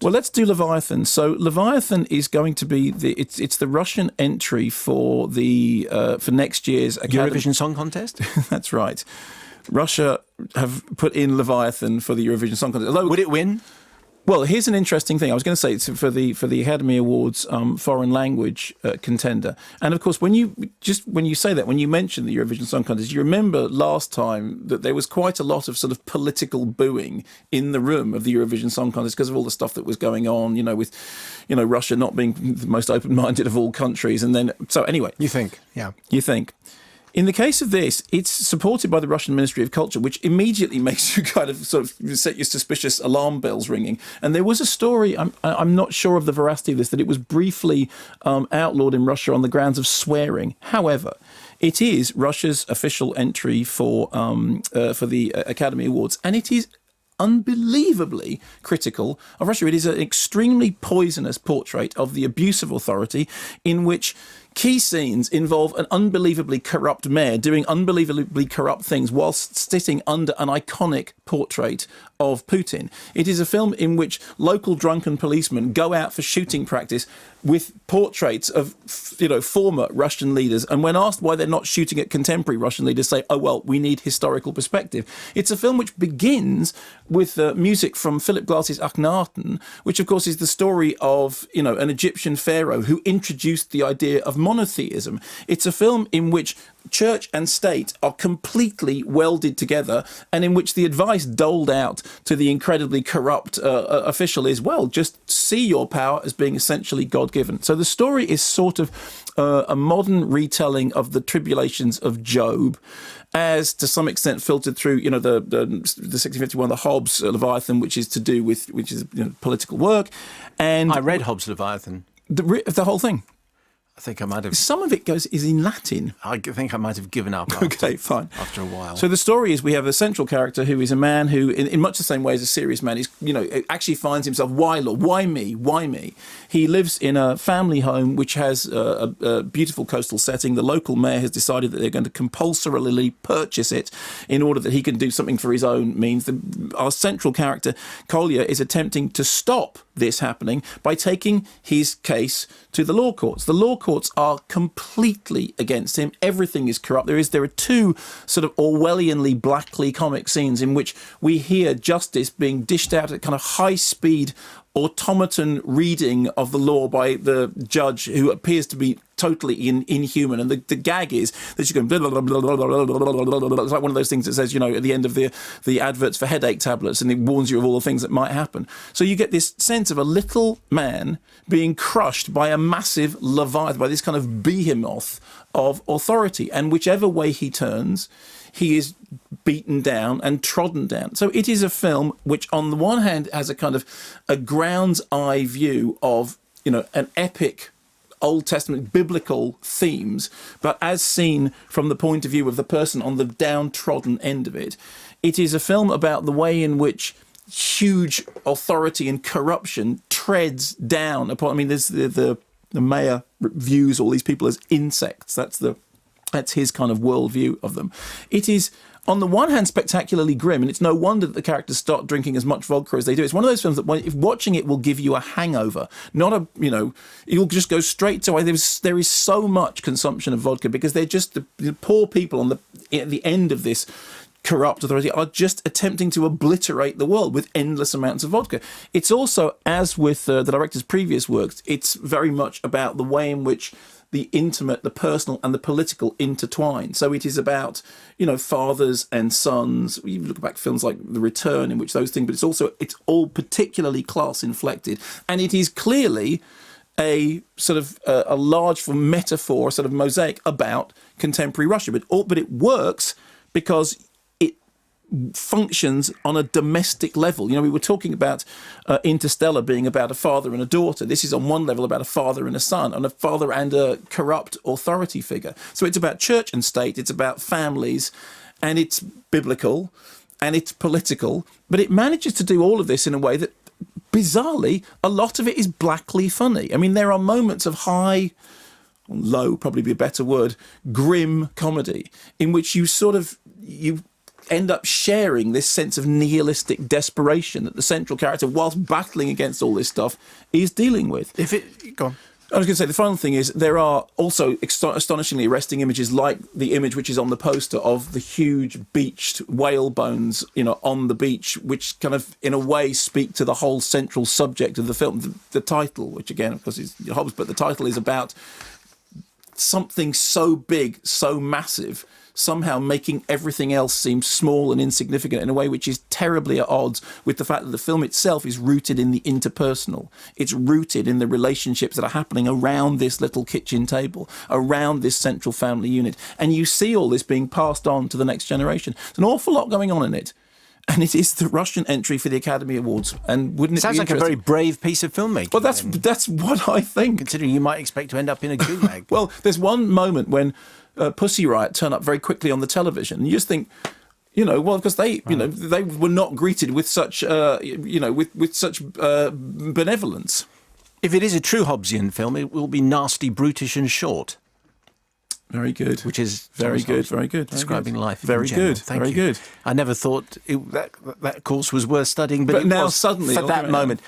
Well, let's do Leviathan. So Leviathan is going to be it's the Russian entry for the for next year's Eurovision Song Contest. That's right. Russia have put in Leviathan for the Eurovision Song Contest. Would it win? Well, here's an interesting thing. I was going to say it's for the Academy Awards foreign language contender, and of course when you say that, when you mention the Eurovision Song Contest, you remember last time that there was quite a lot of sort of political booing in the room of the Eurovision Song Contest because of all the stuff that was going on, with Russia not being the most open-minded of all countries, and then so anyway, you think. In the case of this, it's supported by the Russian Ministry of Culture, which immediately makes you kind of sort of set your suspicious alarm bells ringing. And there was a story, I'm not sure of the veracity of this, that it was briefly outlawed in Russia on the grounds of swearing. However, it is Russia's official entry for the Academy Awards, and it is unbelievably critical of Russia. It is an extremely poisonous portrait of the abuse of authority, in which key scenes involve an unbelievably corrupt mayor doing unbelievably corrupt things whilst sitting under an iconic portrait of Putin. It is a film in which local drunken policemen go out for shooting practice with portraits of, former Russian leaders, and when asked why they're not shooting at contemporary Russian leaders, say, oh, well, we need historical perspective. It's a film which begins with music from Philip Glass's Akhenaten, which, of course, is the story of, an Egyptian pharaoh who introduced the idea of monotheism. It's a film in which church and state are completely welded together, and in which the advice doled out to the incredibly corrupt official is, well, just see your power as being essentially God-given. So the story is sort of a modern retelling of the tribulations of Job, as to some extent filtered through, the 1651, the Hobbes Leviathan, which is political work. And I read Hobbes' Leviathan. The whole thing. I think I might have. Some of it is in Latin. I think I might have given up. Okay, fine. After a while. So the story is we have a central character who is a man who, in much the same way as a serious man, is actually finds himself, why Lord? Why me? Why me? He lives in a family home which has a beautiful coastal setting. The local mayor has decided that they're going to compulsorily purchase it in order that he can do something for his own means. Our central character, Kolya, is attempting to stop this happening by taking his case to the law courts. The law courts are completely against him. Everything is corrupt. There are two sort of Orwellianly blackly comic scenes in which we hear justice being dished out at kind of high speed automaton reading of the law by the judge, who appears to be totally inhuman. And the gag is that you go blah, blah, blah, blah, blah, blah, blah, blah. It's like one of those things that says, at the end of the adverts for headache tablets, and it warns you of all the things that might happen. So you get this sense of a little man being crushed by a massive Leviathan, by this kind of behemoth of authority. And whichever way he turns, he is beaten down and trodden down. So it is a film which, on the one hand, has a kind of a ground's eye view of, an epic Old Testament biblical themes, but as seen from the point of view of the person on the downtrodden end of it. It is a film about the way in which huge authority and corruption treads down upon. There's the mayor views all these people as insects. That's his kind of worldview of them. It is, on the one hand, spectacularly grim, and it's no wonder that the characters start drinking as much vodka as they do. It's one of those films that, if watching it, will give you a hangover. Not you'll just go straight to. There is so much consumption of vodka because they're just the poor people at the end of this corrupt authority are just attempting to obliterate the world with endless amounts of vodka. It's also, as with the director's previous works, it's very much about the way in which the intimate, the personal, and the political intertwine. So it is about, fathers and sons. You look back at films like The Return, in which those things, but it's all particularly class inflected, and it is clearly a sort of a large metaphor, sort of mosaic about contemporary Russia. But it works because it functions on a domestic level. We were talking about Interstellar being about a father and a daughter. This is on one level about a father and a son, and a father and a corrupt authority figure. So it's about church and state, it's about families, and it's biblical, and it's political, but it manages to do all of this in a way that, bizarrely, a lot of it is blackly funny. There are moments of low, probably be a better word, grim comedy, in which you end up sharing this sense of nihilistic desperation that the central character, whilst battling against all this stuff, is dealing with. Go on. I was going to say, the final thing is there are also astonishingly arresting images like the image which is on the poster of the huge beached whale bones, on the beach, which kind of, in a way, speak to the whole central subject of the film. The title, which again, of course, is Hobbes, but the title is about something so big, so massive, somehow making everything else seem small and insignificant in a way which is terribly at odds with the fact that the film itself is rooted in the interpersonal. It's rooted in the relationships that are happening around this little kitchen table, around this central family unit. And you see all this being passed on to the next generation. There's an awful lot going on in it. And it is the Russian entry for the Academy Awards. And wouldn't it Sounds be like a very brave piece of filmmaking. Well, that's what I think. Considering you might expect to end up in a gulag. Well, there's one moment when Pussy Riot turn up very quickly on the television, and you just think, because they were not greeted with such, with such benevolence. If it is a true Hobbesian film, it will be nasty, brutish, and short. Very good. Which is very good. Very good. Describing life. Very good. Thank very you. good. I never thought that course was worth studying, but it now was suddenly for that moment.